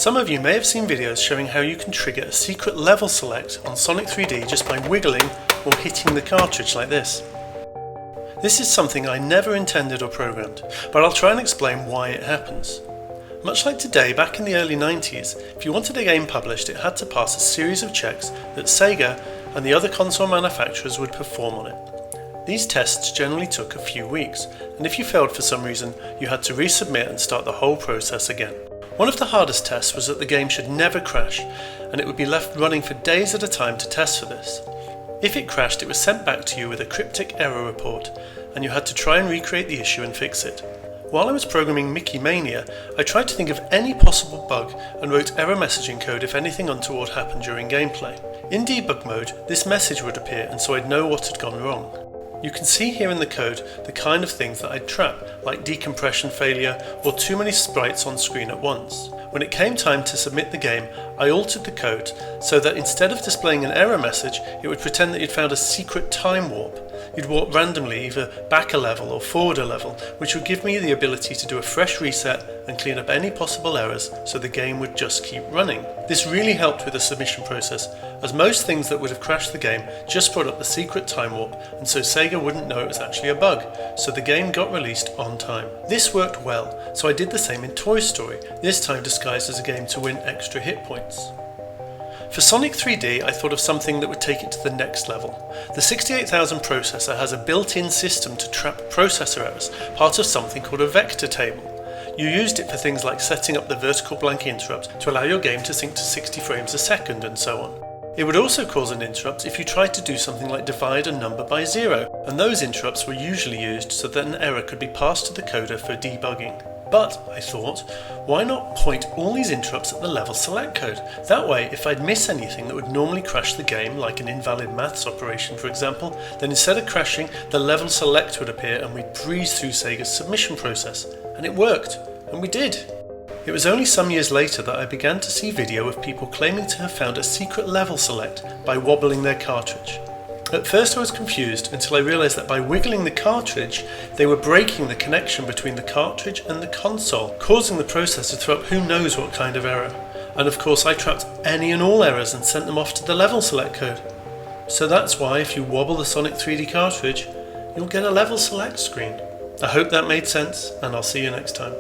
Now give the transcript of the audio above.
Some of you may have seen videos showing how you can trigger a secret level select on Sonic 3D just by wiggling or hitting the cartridge like this. This is something I never intended or programmed, but I'll try and explain why it happens. Much like today, back in the early 90s, if you wanted a game published, it had to pass a series of checks that Sega and the other console manufacturers would perform on it. These tests generally took a few weeks, and if you failed for some reason, you had to resubmit and start the whole process again. One of the hardest tests was that the game should never crash, and it would be left running for days at a time to test for this. If it crashed, it was sent back to you with a cryptic error report, and you had to try and recreate the issue and fix it. While I was programming Mickey Mania, I tried to think of any possible bug and wrote error messaging code if anything untoward happened during gameplay. In debug mode, this message would appear, and so I'd know what had gone wrong. You can see here in the code the kind of things that I'd trap, like decompression failure or too many sprites on screen at once. When it came time to submit the game, I altered the code so that instead of displaying an error message, it would pretend that you'd found a secret time warp. You'd warp randomly either back a level or forward a level, which would give me the ability to do a fresh reset and clean up any possible errors so the game would just keep running. This really helped with the submission process, as most things that would have crashed the game just brought up the secret time warp, and so Sega wouldn't know it was actually a bug, so the game got released on time. This worked well, so I did the same in Toy Story, this time disguised as a game to win extra hit points. For Sonic 3D, I thought of something that would take it to the next level. The 68000 processor has a built-in system to trap processor errors, part of something called a vector table. You used it for things like setting up the vertical blank interrupt to allow your game to sync to 60 frames a second and so on. It would also cause an interrupt if you tried to do something like divide a number by 0, and those interrupts were usually used so that an error could be passed to the coder for debugging. But, I thought, why not point all these interrupts at the level select code? That way, if I'd miss anything that would normally crash the game, like an invalid maths operation for example, then instead of crashing, the level select would appear and we'd breeze through Sega's submission process. And it worked, and we did. It was only some years later that I began to see video of people claiming to have found a secret level select by wobbling their cartridge. At first I was confused until I realised that by wiggling the cartridge, they were breaking the connection between the cartridge and the console, causing the processor to throw up who knows what kind of error. And of course I trapped any and all errors and sent them off to the level select code. So that's why if you wobble the Sonic 3D cartridge, you'll get a level select screen. I hope that made sense, and I'll see you next time.